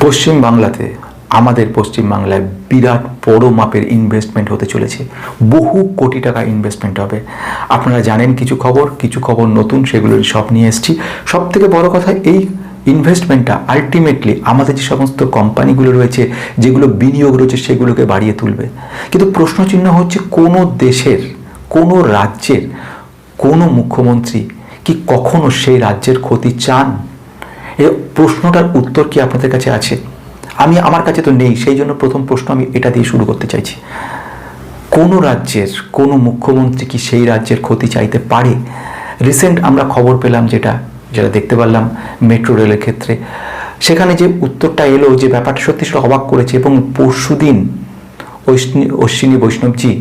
পশ্চিম বাংলাতে আমাদের পশ্চিম বাংলায় বিরাট বড় মাপের ইনভেস্টমেন্ট হতে চলেছে। বহু কোটি টাকা ইনভেস্টমেন্ট হবে। আপনারা জানেন কিছু খবর নতুন, সেগুলো সব নিয়ে এসেছি। সব থেকে বড় কথা, এই ইনভেস্টমেন্টটা আলটিমেটলি আমাদের যে সমস্ত কোম্পানিগুলো রয়েছে, যেগুলো বিনিয়োগ রয়েছে, সেগুলোকে বাড়িয়ে তুলবে। কিন্তু প্রশ্নচিহ্ন হচ্ছে, কোনো দেশের, কোনো রাজ্যের কোনো মুখ্যমন্ত্রী কি কখনো সেই রাজ্যের ক্ষতি চান? এই প্রশ্নটার উত্তর কি আপনাদের কাছে আছে? আমার কাছে তো নেই। সেই জন্য প্রথম প্রশ্ন আমি এটা দিয়ে শুরু করতে চাইছি। কোনো রাজ্যের কোনো মুখ্যমন্ত্রী কি সেই রাজ্যের ক্ষতি চাইতে পারে? রিসেন্ট আমরা খবর পেলাম, যেটা দেখতে পারলাম মেট্রো রেলের ক্ষেত্রে, সেখানে যে উত্তরটা এলো, যে ব্যাপারটা সত্যি অবাক করেছে। এবং পরশুদিন অশ্বিনী বৈষ্ণবজি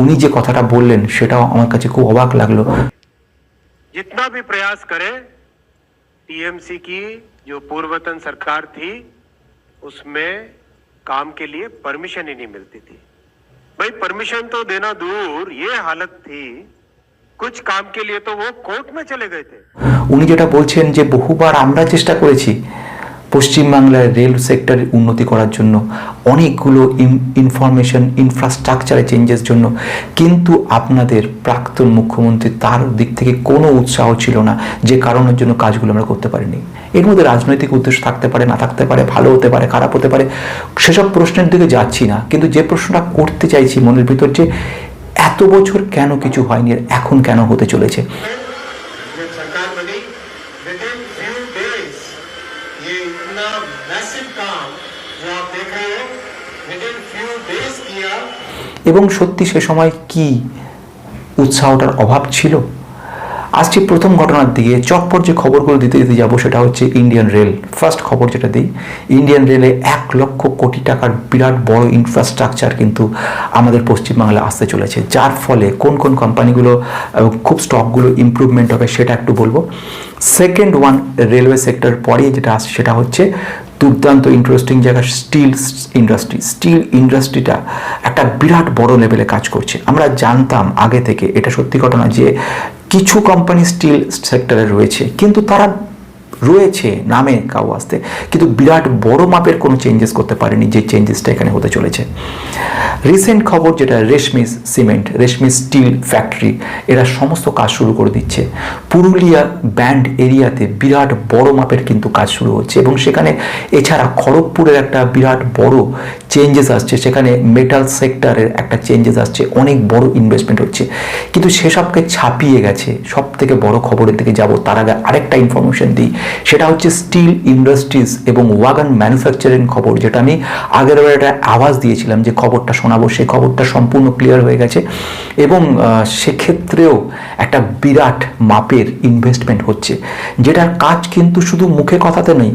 উনি যে কথাটা বললেন, সেটাও আমার কাছে খুব অবাক লাগলো। जितना भी प्रयास करे, टीएमसी की जो पूर्वतन सरकार थी उसमें काम के लिए परमिशन ही नहीं मिलती थी। भाई परमिशन तो देना दूर, ये हालत थी, कुछ काम के लिए तो वो कोर्ट में चले गए थे। উনি যেটা বলছেন যে বহুবার আমরা চেষ্টা করেছি পশ্চিমবাংলার রেল সেক্টরের উন্নতি করার জন্য, অনেকগুলো ইনফরমেশন ইনফ্রাস্ট্রাকচারে চেঞ্জের জন্য, কিন্তু আপনাদের প্রাক্তন মুখ্যমন্ত্রী তার দিক থেকে কোনো উৎসাহ ছিল না, যে কারণের জন্য কাজগুলো আমরা করতে পারিনি। এর মধ্যে রাজনৈতিক উদ্দেশ্য থাকতে পারে, না থাকতে পারে, ভালো হতে পারে, খারাপ হতে পারে, সেসব প্রশ্নের দিকে যাচ্ছি না। কিন্তু যে প্রশ্নটা করতে চাইছি মনের ভিতর, যে এত বছর কেন কিছু হয়নি, এখন কেন হতে চলেছে? এবং সত্যি সে সময় কি উৎসাহটার অভাব ছিল? আসছি প্রথম ঘটনার দিকে। চটপট যে খবরগুলো দিতে যাবো, সেটা হচ্ছে ইন্ডিয়ান রেল। ফার্স্ট খবর যেটা দিই, ইন্ডিয়ান রেলে 1 লক্ষ কোটি টাকার বিরাট বড় ইনফ্রাস্ট্রাকচার কিন্তু আমাদের পশ্চিমবাংলায় আসতে চলেছে, যার ফলে কোন কোন কোম্পানিগুলো খুব স্টকগুলো ইমপ্রুভমেন্ট হবে সেটা একটু বলবো। সেকেন্ড ওয়ান, রেলওয়ে সেক্টর পরে যেটা আসছে সেটা হচ্ছে দুর্দান্ত ইন্টারেস্টিং জায়গা, স্টিল ইন্ডাস্ট্রিটা একটা বিরাট বড় লেভেলে কাজ করছে। আমরা জানতাম আগে থেকে, এটা সত্যি ঘটনা, যে কিছু কোম্পানি স্টিল সেক্টরে রয়েছে, কিন্তু তারা রয়েছে নামে কাউ আসতে, কিন্তু বিরাট বড় মাপের কোনো চেঞ্জেস করতে পারেনি, যে চেঞ্জেসটা এখানে হতে চলেছে। রিসেন্ট খবর যেটা, রেশমি সিমেন্ট, রেশমি স্টিল ফ্যাক্টরি, এরা সমস্ত কাজ শুরু করে দিচ্ছে। পুরুলিয়া ব্যান্ড এরিয়াতে বিরাট বড় মাপের কিন্তু কাজ শুরু হচ্ছে, এবং সেখানে এছাড়া খড়গপুরের একটা বিরাট বড় চেঞ্জেস আসছে, সেখানে মেটাল সেক্টরের একটা চেঞ্জেস আসছে, অনেক বড় ইনভেস্টমেন্ট হচ্ছে। কিন্তু সেসবকে ছাপিয়ে গেছে। সব থেকে বড় খবরের দিকে যাব, তার আগে আরেকটা ইনফরমেশন দিই, সেটা হচ্ছে স্টিল ইন্ডাস্ট্রিজ এবং ওয়াগন ম্যানুফ্যাকচারিং খবর, যেটা আমি আগের বার একটা আওয়াজ দিয়েছিলাম যে খবরটা শোনাবো, সেই খবরটা সম্পূর্ণ ক্লিয়ার হয়ে গেছে। এবং সেক্ষেত্রেও একটা বিরাট মাপের ইনভেস্টমেন্ট হচ্ছে, যেটার কাজ কিন্তু শুধু মুখে কথাতে নেই,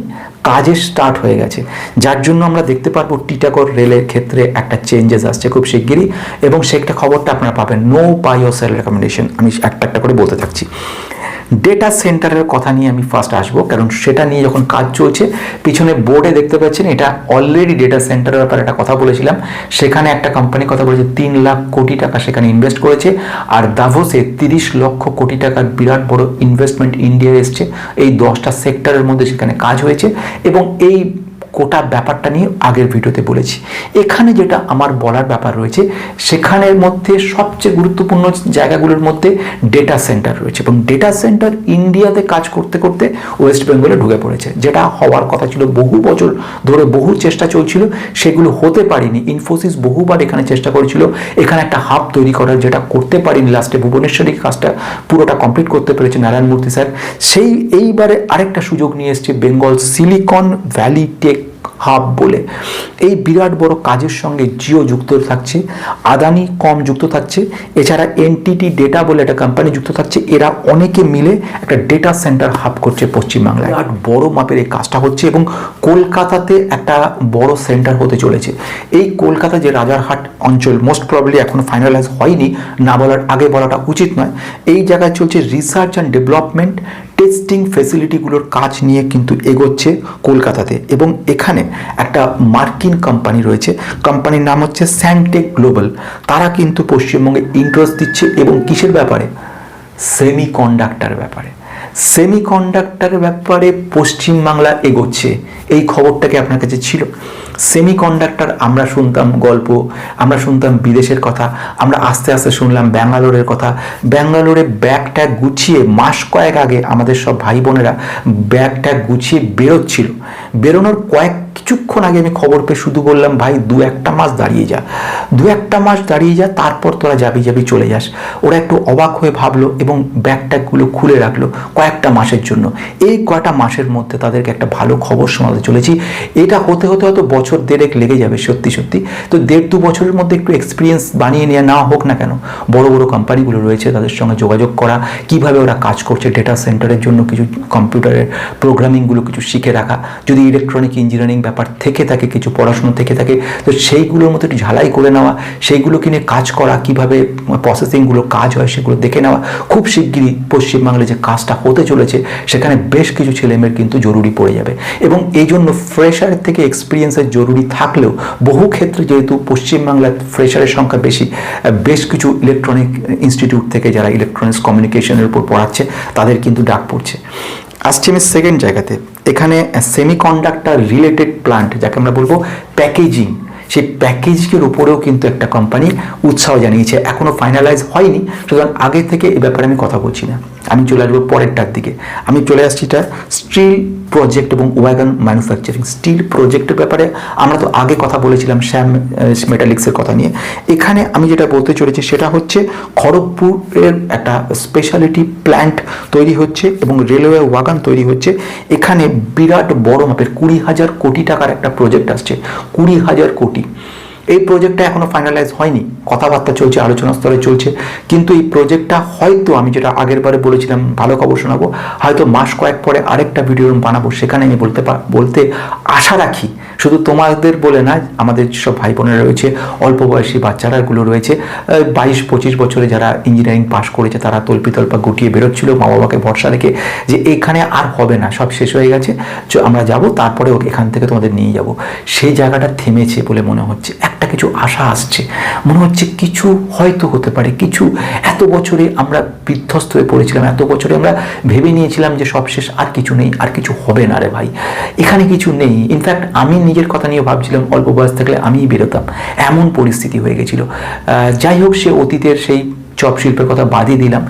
কাজের স্টার্ট হয়ে গেছে, যার জন্য আমরা দেখতে পারবো টিটাগড় রেলের ক্ষেত্রে একটা চেঞ্জেস আসছে খুব শিগগিরই। এবং সেটা খবরটা আপনারা পাবেন, no buy or sell recommendation. আমি একটা করে বলতে থাকছি। ডেটা সেন্টারের কথা নিয়ে আমি ফার্স্ট আসবো, কারণ সেটা নিয়ে যখন কাজ চলছে, পিছনে বোর্ডে দেখতে পাচ্ছেন, এটা অলরেডি ডেটা সেন্টারের ব্যাপারে একটা কথা বলেছিলাম। সেখানে একটা কোম্পানি কথা বলেছে, 3 লাখ কোটি টাকা সেখানে ইনভেস্ট করেছে। আর দাভোসে 30 লক্ষ কোটি টাকার বিরাট বড় ইনভেস্টমেন্ট ইন্ডিয়ায় এসছে। এই 10টা সেক্টরের মধ্যে সেখানে কাজ হয়েছে, এবং এই গোটা ব্যাপারটা নিয়ে আগের ভিডিওতে বলেছি। এখানে যেটা আমার বলার ব্যাপার রয়েছে, সেখানের মধ্যে সবচেয়ে গুরুত্বপূর্ণ জায়গাগুলোর মধ্যে ডেটা সেন্টার রয়েছে, এবং ডেটা সেন্টার ইন্ডিয়াতে কাজ করতে করতে ওয়েস্ট বেঙ্গলে ঢুকে পড়েছে, যেটা হওয়ার কথা ছিল। বহু বছর ধরে বহু চেষ্টা চলছিল, সেগুলো হতে পারেনি। ইনফোসিস বহুবার এখানে চেষ্টা করেছিল এখানে একটা হাব তৈরি করার, যেটা করতে পারিনি। লাস্টে ভুবনেশ্বরী কাজটা পুরোটা কমপ্লিট করতে পেরেছে নারায়ণ মূর্তি স্যার। এইবারে আরেকটা সুযোগ নিয়ে এসছে Bengal Silicon Valley tech hub বলে। এই বিরাট বড় কাজের সঙ্গে জিও যুক্ত থাকছে, আদানি কম যুক্ত থাকছে, এছাড়া এনটিটি ডেটা বলে একটা কোম্পানি যুক্ত থাকছে। এরা অনেকে মিলে একটা ডেটা সেন্টার হাব করছে পশ্চিমবাংলায়। বিরাট বড় মাপের এই কাজটা হচ্ছে, এবং কলকাতাতে একটা বড় সেন্টার হতে চলেছে। এই কলকাতা যে রাজারহাট অঞ্চল, মোস্ট প্রবাবলি এখন ফাইনালাইজ হয়নি, না বলার আগে বলাটা উচিত নয়। এই জায়গায় চলছে রিসার্চ অ্যান্ড ডেভেলপমেন্ট, টেস্টিং ফেসিলিটিগুলোর কাজ নিয়ে কিন্তু এগোচ্ছে কলকাতাতে। এবং এখানে একটা মার্কিন কোম্পানি রয়েছে, কোম্পানির নাম হচ্ছে স্যানটেক গ্লোবাল। তারা কিন্তু পশ্চিমবঙ্গে ইন্টারেস্ট দিচ্ছে, এবং কিসের ব্যাপারে? সেমিকন্ডাক্টর ব্যাপারে। সেমিকন্ডাক্টরের ব্যাপারে পশ্চিমবাংলা এগোচ্ছে, এই খবরটা কি আপনার কাছে ছিল? সেমিকন্ডাক্টর আমরা শুনতাম গল্প, আমরা শুনতাম বিদেশের কথা, আমরা আস্তে আস্তে শুনলাম ব্যাঙ্গালোরের কথা। ব্যাঙ্গালোরে ব্যাগ ট্যাগ গুছিয়ে মাস কয়েক আগে আমাদের সব ভাই বোনেরা ব্যাগ ট্যাগ গুছিয়ে বেরোচ্ছিল। বেরোনোর কিছুক্ষণ আগে আমি খবর পেয়ে শুধু বললাম, ভাই 2-1 মাস দাঁড়িয়ে যা, 2-1 মাস দাঁড়িয়ে যা, তারপর তোরা যাবি চলে যাস। ওরা একটু অবাক হয়ে ভাবলো এবং ব্যাগ ট্যাগগুলো খুলে রাখলো কয়েকটা মাসের জন্য। এই কয়েকটা মাসের মধ্যে তাদেরকে একটা ভালো খবর শোনাতে চলেছি। এটা হতে হতে হয়তো বছর দেড়েক লেগে যাবে সত্যি সত্যি। তো 1.5-2 বছরের মধ্যে একটু এক্সপিরিয়েন্স বানিয়ে নেওয়া হোক না কেন, বড় বড় কোম্পানিগুলো রয়েছে তাদের সঙ্গে যোগাযোগ করা, কিভাবে ওরা কাজ করছে, ডেটা সেন্টারের জন্য কিছু কম্পিউটারের প্রোগ্রামিংগুলো কিছু শিখে রাখা, যদি ইলেকট্রনিক ইঞ্জিনিয়ারিং ব্যাপার থেকে থাকে, কিছু পড়াশুনো থেকে থাকে, তো সেইগুলোর মতো একটু ঝালাই করে নেওয়া, সেইগুলোকে নিয়ে কাজ করা, কিভাবে প্রসেসিংগুলো কাজ হয় সেগুলো দেখে নেওয়া। খুব শিগগিরই পশ্চিমবাংলায় যে কাজটা হতে চলেছে সেখানে বেশ কিছু ছেলেমেয়ের কিন্তু জরুরি পড়ে যাবে এবং এই জন্য ফ্রেশারের থেকে এক্সপিরিয়েন্সের জরুরি থাকলেও বহু ক্ষেত্রে যেহেতু পশ্চিমবাংলার ফ্রেশারের সংখ্যা বেশি, বেশ কিছু ইলেকট্রনিক ইনস্টিটিউট থেকে যারা ইলেকট্রনিক্স কমিউনিকেশনের উপর পড়াচ্ছে তাদের কিন্তু ডাক পড়ছে। আসছি আমি সেকেন্ড জায়গাতে, এখানে সেমিকন্ডাক্টর রিলেটেড প্লান্ট যাকে আমরা বলবো প্যাকেজিং, সেই প্যাকেজিংয়ের উপরেও কিন্তু একটা কোম্পানি উৎসাহ জানিয়েছে। এখনও ফাইনালাইজ হয়নি, সুতরাং আগে থেকে এ ব্যাপারে আমি কথা বলছি না। আমি চলে আসবো পরেরটার দিকে। আমি চলে আসছি এটা স্টিল প্রজেক্ট এবং ওয়াগন ম্যানুফ্যাকচারিং। স্টিল প্রজেক্টের ব্যাপারে আমরা তো আগে কথা বলেছিলাম শ্যাম মেটালিক্সের কথা নিয়ে। এখানে আমি যেটা বলতে চলেছি সেটা হচ্ছে খড়গপুরের একটা স্পেশালিটি প্ল্যান্ট তৈরি হচ্ছে এবং রেলওয়ে ওয়াগন তৈরি হচ্ছে। এখানে বিরাট বড় মাপের 20,000 কোটি টাকার একটা প্রজেক্ট আসছে, 20,000 কোটি। এই প্রজেক্টটা এখনো ফাইনালাইজ হয়নি, কথাবার্তা চলছে, আলোচনা স্তরে চলছে, কিন্তু এই প্রজেক্টটা হয়তো আমি যেটা আগের বারে বলেছিলাম ভালো খবর শোনাবো, হয়তো মাস কয়েক পরে আরেকটা ভিডিও বানাবো, সেখানে আমি বলতে আশা রাখি, শুধু তোমাদের বলে না, আমাদের সব ভাই বোনেরা রয়েছে, অল্প বয়সী বাচ্চারাগুলো রয়েছে, 22-25 বছরে যারা ইঞ্জিনিয়ারিং পাশ করেছে, তারা তল্পা গুটিয়ে বেরোচ্ছিল মা বাবাকে ভরসা রেখে যে এখানে আর হবে না, সব শেষ হয়ে গেছে, আমরা যাব, তারপরে এখান থেকে তোমাদের নিয়ে যাব। সেই জায়গাটা থেমেছে বলে মনে হচ্ছে, একটা কিছু আশা আসছে, মনে হচ্ছে কিছু হয়তো হতে পারে। কিছু এত বছরে আমরা বিধ্বস্ত হয়ে পড়েছিলাম, এত বছরে আমরা ভেবে নিয়েছিলাম যে সব শেষ, আর কিছু নেই, আর কিছু হবে না রে ভাই, এখানে কিছু নেই। ইনফ্যাক্ট আমি নিজের কথা নিয়ে ভাবছিলাম অল্প বয়স থাকলে আমিই বেরোতাম, এমন পরিস্থিতি হয়ে গেছিল। যাই হোক, সে অতীতের সেই চপ শিল্পের কথা বাদই দিলাম,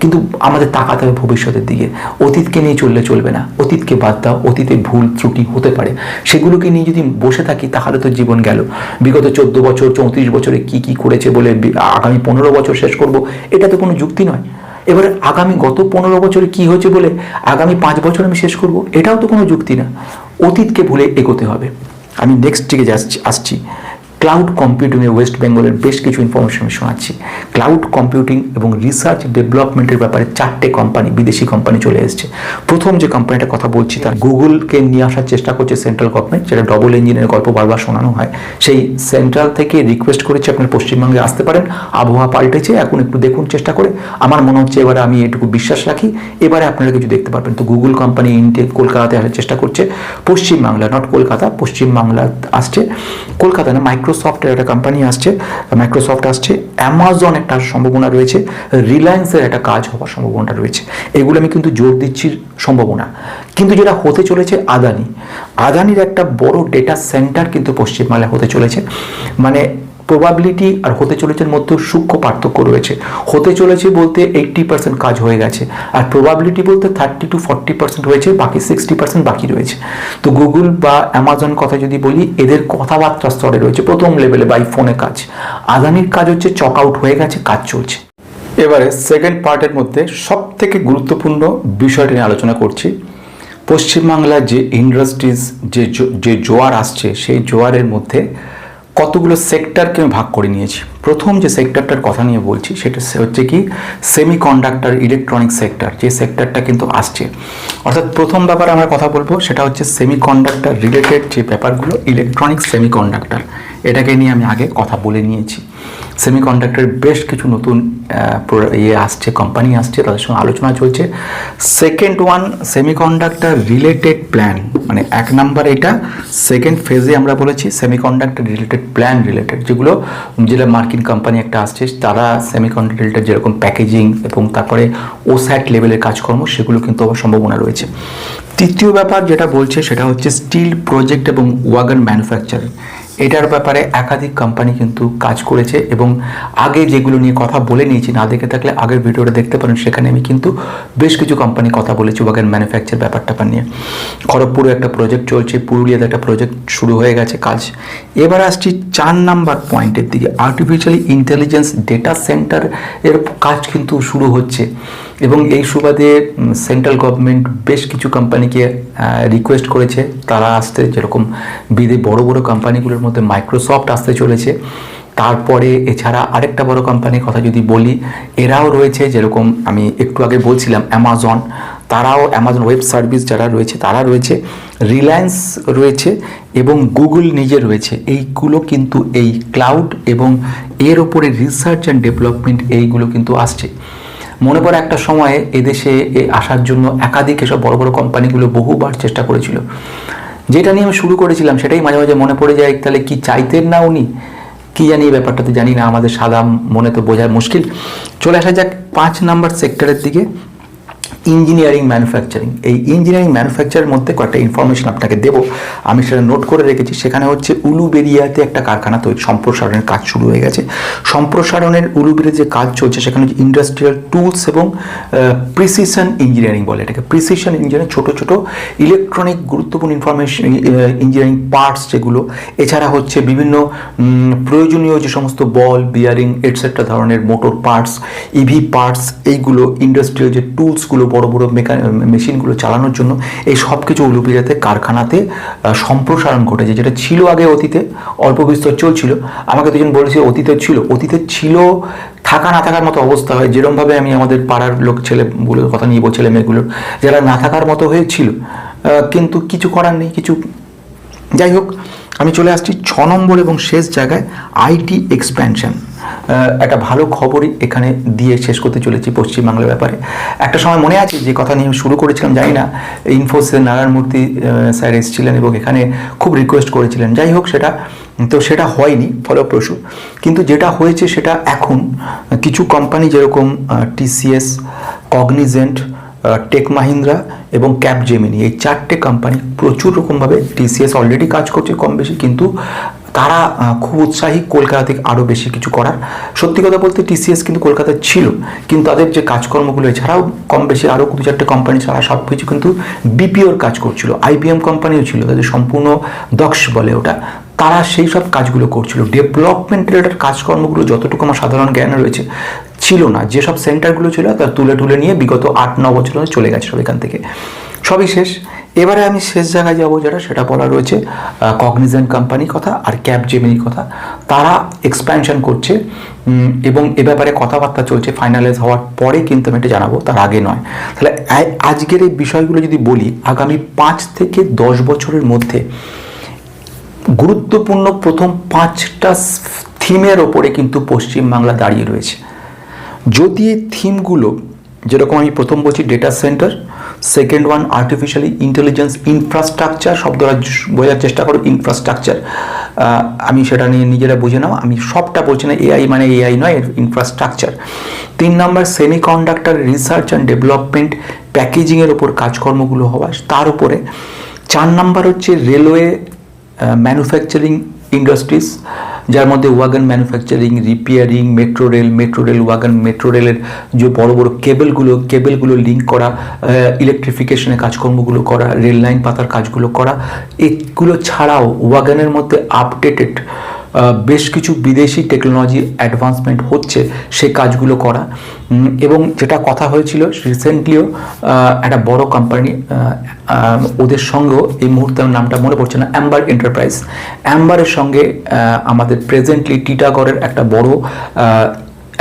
কিন্তু আমাদের তাকাতে হবে ভবিষ্যতের দিকে। অতীতকে নিয়ে চললে চলবে না, অতীতকে বাদ দাও, অতীতে ভুল ত্রুটি হতে পারে, সেগুলোকে নিয়ে যদি বসে থাকি তাহলে তো জীবন গেল। বিগত 14 বছর 34 বছরে কি করেছে বলে আগামী 15 বছর শেষ করব, এটা তো কোনো যুক্তি নয়। এবারে আগামী গত 15 বছরে কি হয়েছে বলে আগামী 5 বছর আমি শেষ করব, এটাও তো কোনো যুক্তি না। অতীতকে ভুলে এগোতে হবে। আমি নেক্সট দিকে আসছি। ক্লাউড কম্পিউটিংয়ে ওয়েস্ট বেঙ্গলের বেশ কিছু ইনফরমেশন আমি শোনাচ্ছি। ক্লাউড কম্পিউটিং এবং রিসার্চ ডেভেলপমেন্টের ব্যাপারে 4টে কোম্পানি, বিদেশি কোম্পানি চলে এসেছে। প্রথম যে কোম্পানিটার কথা বলছি তার গুগলকে নিয়ে আসার চেষ্টা করছে সেন্ট্রাল গভর্নমেন্ট, যেটা ডবল ইঞ্জিনের গল্প বারবার শোনানো হয়। সেই সেন্ট্রাল থেকে রিকোয়েস্ট করেছে আপনার পশ্চিমবঙ্গে আসতে পারেন, আবহাওয়া পাল্টেছে, এখন একটু দেখুন চেষ্টা করে। আমার মনে হচ্ছে এবারে আমি এটুকু বিশ্বাস রাখি, এবারে আপনারা কিছু দেখতে পারবেন। তো গুগল কোম্পানি কলকাতাতে আসার চেষ্টা করছে, পশ্চিমবাংলা, নট কলকাতা, পশ্চিমবাংলা আসছে। কলকাতা না, মাইক্রোসফটের একটা কোম্পানি আসছে, মাইক্রোসফট আসছে, অ্যামাজন একটা সম্ভাবনা রয়েছে, রিলায়েন্সের একটা কাজ হওয়ার সম্ভাবনা রয়েছে। এগুলো আমি কিন্তু জোর দিচ্ছি সম্ভাবনা। কিন্তু যেটা হতে চলেছে আদানির একটা বড় ডেটা সেন্টার কিন্তু পশ্চিমবাংলায় হতে চলেছে। মানে প্রবাবিলিটি আর হতে চলেছে মধ্যে সূক্ষ্ম পার্থক্য রয়েছে। হতে চলেছে বলতে 80% কাজ হয়ে গেছে, আর প্রবাবিলিটি বলতে 30-40% হয়েছে, বাকি 60% বাকি রয়েছে। তো গুগল বা অ্যামাজন কথা যদি বলি, এদের কথাবার্তা স্তরে রয়েছে প্রথম লেভেলে বাই ফোনে কাজ। আদানির কাজ হচ্ছে চক আউট হয়ে গেছে, কাজ চলছে। এবারে সেকেন্ড পার্টের মধ্যে সব থেকে গুরুত্বপূর্ণ বিষয়টি নিয়ে আলোচনা করছি। পশ্চিমবাংলার যে ইন্ডাস্ট্রিজ যে জোয়ার আসছে, সেই জোয়ারের মধ্যে কতগুলো সেক্টরকে আমি ভাগ করে নিয়েছি। প্রথম যে সেক্টরটার কথা নিয়ে বলছি সেটা হচ্ছে কি সেমিকন্ডাক্টর ইলেকট্রনিক সেক্টর, যে সেক্টরটা কিন্তু আসছে। অর্থাৎ প্রথম ব্যাপারে আমরা কথা বলবো সেটা হচ্ছে সেমিকন্ডাক্টর রিলেটেড যে ব্যাপারগুলো, ইলেকট্রনিক সেমিকন্ডাক্টর, এটাকে নিয়ে আমি আগে কথা বলে নিয়েছি। সেমিকন্ডাক্টরের বেশ কিছু নতুন আসছে, কোম্পানি আসছে, তাদের সঙ্গে আলোচনা চলছে। Second one semiconductor related plan, মানে 1 নাম্বার এটা। সেকেন্ড ফেজে আমরা বলেছি সেমিকন্ডাক্টর রিলেটেড প্ল্যান রিলেটেড, যেটা মার্কিন কোম্পানি একটা আসছে, তারা সেমিকন্ডাক্টর যেরকম প্যাকেজিং এবং তারপরে ওস্যাট লেভেলের কাজকর্ম সেগুলো কিন্তু আবার সম্ভাবনা রয়েছে। তৃতীয় ব্যাপার যেটা বলছে সেটা হচ্ছে স্টিল প্রজেক্ট এবং ওয়াগন ম্যানুফ্যাকচারিং। এটার ব্যাপারে একাধিক কোম্পানি কিন্তু কাজ করেছে এবং আগে যেগুলো নিয়ে কথা বলে নিয়েছি, না দেখে থাকলে আগের ভিডিওটা দেখতে পারেন, সেখানে আমি কিন্তু বেশ কিছু কোম্পানি কথা বলেছি ওয়াগন ম্যানুফ্যাকচার ব্যাপারটা নিয়ে। খড়গপুরে একটা প্রজেক্ট চলছে, পুরুলিয়াতে একটা প্রজেক্ট শুরু হয়ে গেছে কাজ। এবার আসছি 4 নাম্বার পয়েন্টের দিকে, আর্টিফিশিয়াল ইন্টেলিজেন্স ডেটা সেন্টার এর কাজ কিন্তু শুরু হচ্ছে এবং এই সুবাদে সেন্ট্রাল গভর্নমেন্ট বেশ কিছু কোম্পানিকে রিকোয়েস্ট করেছে তারা আসতে, যেরকম বড় বড় কোম্পানিগুলোর মধ্যে মাইক্রোসফট আসতে চলেছে। তারপরে এছাড়া আরেকটা বড় কোম্পানির কথা যদি বলি, এরাও রয়েছে, যেরকম আমি একটু আগে বলছিলাম অ্যামাজন, তারাও অ্যামাজন ওয়েব সার্ভিস যারা রয়েছে তারা রয়েছে, রিলায়েন্স রয়েছে এবং গুগল নিজে রয়েছে। এইগুলো কিন্তু এই ক্লাউড এবং এর ওপরে রিসার্চ অ্যান্ড ডেভেলপমেন্ট এইগুলো কিন্তু আসছে। মনে পড়ে একটা সময়ে এদেশে আসার জন্য একাধিক এসব বড় বড় কোম্পানিগুলো বহুবার চেষ্টা করেছিল। যেটা নিয়ে আমি শুরু করেছিলাম সেটাই মাঝে মাঝে মনে পড়ে যায়, তাহলে কি চাইতেন না উনি, কি জানি এই ব্যাপারটা তো জানি না, আমাদের সাদা মনে তো বোঝা মুশকিল। চলে আসা যাক 5 নাম্বার সেক্টরের দিকে, ইঞ্জিনিয়ারিং ম্যানুফ্যাকচারিং। এই ইঞ্জিনিয়ারিং ম্যানুফ্যাকচারের মধ্যে কয়েকটা ইনফরমেশন আপনাকে দেবো, আমি সেটা নোট করে রেখেছি। সেখানে হচ্ছে উলুবেরিয়াতে একটা কারখানা তৈরি সম্প্রসারণের কাজ শুরু হয়ে গেছে। সম্প্রসারণের উলুবেরিয়াতে যে কাজ চলছে সেখানে হচ্ছে ইন্ডাস্ট্রিয়াল টুলস এবং প্রিসিশন ইঞ্জিনিয়ারিং বলে এটাকে। প্রিসিশন ইঞ্জিনিয়ারিং ছোটো ছোটো ইলেকট্রনিক গুরুত্বপূর্ণ ইনফরমেশন ইঞ্জিনিয়ারিং পার্টস যেগুলো, এছাড়া হচ্ছে বিভিন্ন প্রয়োজনীয় যে সমস্ত বল বিয়ারিং এটসেট্রা ধরনের মোটর পার্টস, ইভি পার্টস, এইগুলো ইন্ডাস্ট্রিয়াল যে টুলসগুলো বড় বড় মেশিনগুলো চালানোর জন্য এই সব কিছু উলুবেরিয়াতে কারখানাতে সম্প্রসারণ ঘটেছে। যেটা ছিল আগে অতীতে অল্প বিস্তর চলছিল, আমাকে দুজন বলেছে অতীতে ছিল থাকা না থাকার মতো অবস্থা হয়, যেরকমভাবে আমি আমাদের পাড়ার ছেলেগুলোর কথা নিয়ে বলছি, ছেলে মেয়েগুলোর যারা না থাকার মতো হয়েছিল, কিন্তু কিছু করার নেই কিছু। যাই হোক, আমি চলে আসছি 6 নম্বর এবং শেষ জায়গায়, আইটি এক্সপ্যানশন। একটা ভালো খবরই এখানে দিয়ে শেষ করতে চলেছি পশ্চিমবাংলার ব্যাপারে। একটা সময় মনে আছে যে কথা নিয়ে আমি শুরু করেছিলাম, জানি না ইনফোসিসের নারায়ণ মূর্তি স্যার এসেছিলেন এবং এখানে খুব রিকোয়েস্ট করেছিলেন। যাই হোক, সেটা হয়নি ফলপ্রসূ, কিন্তু যেটা হয়েছে সেটা এখন কিছু কোম্পানি যেরকম টিসিএস, কগনিজেন্ট, টেক মাহিন্দ্রা এবং ক্যাপজেমিনি, এই 4টে কোম্পানি প্রচুর রকমভাবে, টিসিএস অলরেডি কাজ করছে কম বেশি, কিন্তু তারা খুব উৎসাহী কলকাতা থেকে আরও বেশি কিছু করার। সত্যি কথা বলতে টিসিএস কিন্তু কলকাতায় ছিল, কিন্তু তাদের যে কাজকর্মগুলো এছাড়াও কম বেশি আরও 2-4টে কোম্পানি ছাড়া সব কিছু কিন্তু বিপিওর কাজ করছিল। আইবিএম কোম্পানিও ছিল, তাদের সম্পূর্ণ দক্ষ বলে ওটা, তারা সেই সব কাজগুলো করছিল। ডেভেলপমেন্টের কাজকর্মগুলো যতটুকু আমার সাধারণ জ্ঞান রয়েছে ছিল না, যেসব সেন্টারগুলো ছিল তার তুলে নিয়ে বিগত 8-9 বছর চলে গেছে সব এখান থেকে, সবই শেষ। এবারে আমি শেষ জায়গায় যাবো, সেটা বলা রয়েছে কগনিজেন্ট কোম্পানির কথা আর ক্যাপজেমিনির কথা। তারা এক্সপ্যানশন করছে এবং এ ব্যাপারে কথাবার্তা চলছে, ফাইনালাইজ হওয়ার পরে কিন্তু আমি এটা জানাবো, তার আগে নয়। তাহলে আজকের এই বিষয়গুলো যদি বলি, আগামী 5 থেকে 10 বছরের মধ্যে গুরুত্বপূর্ণ প্রথম 5টা থিমের ওপরে কিন্তু পশ্চিমবাংলা দাঁড়িয়ে রয়েছে। যদি এই থিমগুলো, যেরকম আমি প্রথম বলছি data centre, second one artificial intelligence infrastructure, শব্দটা বোঝার চেষ্টা করো, ইনফ্রাস্ট্রাকচার, আমি সেটা নিয়ে নিজেরা বুঝে নাও, আমি সবটা বলছি না, এআই মানে এআই নয়, ইনফ্রাস্ট্রাকচার। 3 নম্বর সেমিকন্ডাক্টর রিসার্চ অ্যান্ড ডেভেলপমেন্ট, প্যাকেজিংয়ের ওপর কাজকর্মগুলো হওয়া, তার উপরে 4 নম্বর হচ্ছে রেলওয়ে ম্যানুফ্যাকচারিং ইন্ডাস্ট্রিজ, যার মধ্যে wagon manufacturing, repairing, metro rail wagon, metro রেলের যে বড় বড় কেবলগুলো লিঙ্ক করা, ইলেকট্রিফিকেশনের কাজকর্মগুলো করা, রেল লাইন পাতার কাজগুলো করা। এগুলো ছাড়াও ওয়াগনের মধ্যে আপডেটেড বেশ কিছু বিদেশি টেকনোলজি অ্যাডভান্সমেন্ট হচ্ছে, সে কাজগুলো করা। এবং যেটা কথা হয়েছিল রিসেন্টলিও একটা বড় কোম্পানি, ওদের সঙ্গেও এই মুহূর্তে নামটা মনে পড়ছে না, অ্যাম্বার এন্টারপ্রাইজ, অ্যাম্বারের সঙ্গে আমাদের প্রেজেন্টলি টিটাগড়ের একটা বড়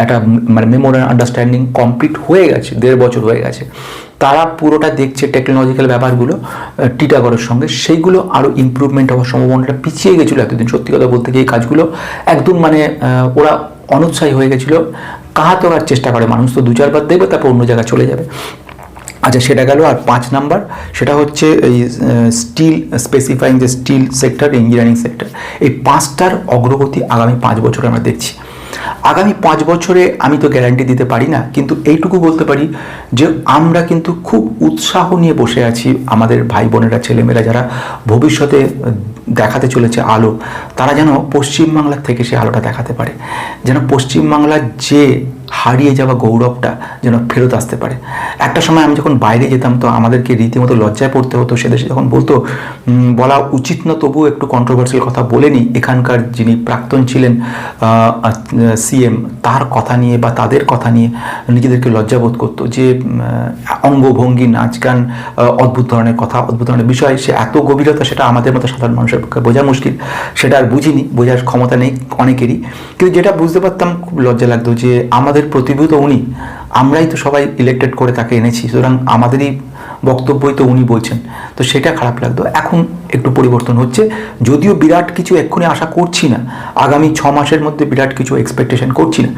একটা মানে মেমোরেন্ডাম আন্ডারস্ট্যান্ডিং কমপ্লিট হয়ে গেছে, 1.5 বছর হয়ে গেছে। তারা পুরোটা দেখছে টেকনোলজিক্যাল ব্যাপারগুলো টিটাগড়ের সঙ্গে, সেইগুলো আরও ইমপ্রুভমেন্ট হওয়ার সম্ভাবনাটা পিছিয়ে গেছিলো এতদিন। সত্যি কথা বলতে গিয়ে এই কাজগুলো একদম মানে ওরা অনুৎসাহী হয়ে গেছিলো। কাহাতে আর চেষ্টা করে, মানুষ তো 2-4 বার দেখবে তারপর অন্য জায়গায় চলে যাবে। আচ্ছা, সেটা গেল। আর 5 নাম্বার সেটা হচ্ছে এই স্টিল, স্পেসিফাইং যে স্টিল সেক্টর, ইঞ্জিনিয়ারিং সেক্টর, এই 5টার অগ্রগতি আগামী 5 বছরে আমরা দেখছি। আগামী 5 বছরে আমি তো গ্যারান্টি দিতে পারি না, কিন্তু এইটুকু বলতে পারি যে আমরা কিন্তু খুব উৎসাহ নিয়ে বসে আছি। আমাদের ভাই বোনেরা, ছেলেমেয়েরা যারা ভবিষ্যতে দেখাতে চলেছে আলো, তারা যেন পশ্চিমবাংলার থেকে সে আলোটা দেখাতে পারে, যেন পশ্চিমবাংলার যে হারিয়ে যাওয়া গৌরবটা যেন ফেরত আসতে পারে। একটা সময় আমি যখন বাইরে যেতাম তো আমাদেরকে রীতিমতো লজ্জায় পড়তে হতো। সে দেশে যখন বলতো, বলা উচিত না তবুও একটু কন্ট্রোভার্সিয়াল কথা বলে নিই, এখানকার যিনি প্রাক্তন ছিলেন সিএম, তার কথা নিয়ে বা তাদের কথা নিয়ে নিজেদেরকে লজ্জাবোধ করতো যে অঙ্গভঙ্গি, নাচ গান, অদ্ভুত ধরনের কথা, অদ্ভুত ধরনের বিষয়, সে এত গভীরতা সেটা আমাদের মতো সাধারণ মানুষের পক্ষে বোঝা মুশকিল। সেটা আর বুঝিনি, বোঝার ক্ষমতা নেই অনেকেরই। কিন্তু যেটা বুঝতে পারতাম, খুব লজ্জা লাগতো যে আমাদের প্রতিভূত উনি, আমরাই তো সবাই ইলেক্টেড করে তাকে এনেছি, সুতরাং আমাদেরই বক্তব্যই তো উনি বলছেন। তো সেটা খারাপ লাগতো। এখন একটু পরিবর্তন হচ্ছে, যদিও বিরাট কিছু এক্ষুনি আশা করছি না, আগামী 6 মাসের মধ্যে বিরাট কিছু এক্সপেকটেশন করছি না,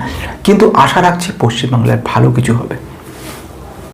কিন্তু আশা রাখছি পশ্চিমবাংলায় ভালো কিছু হবে।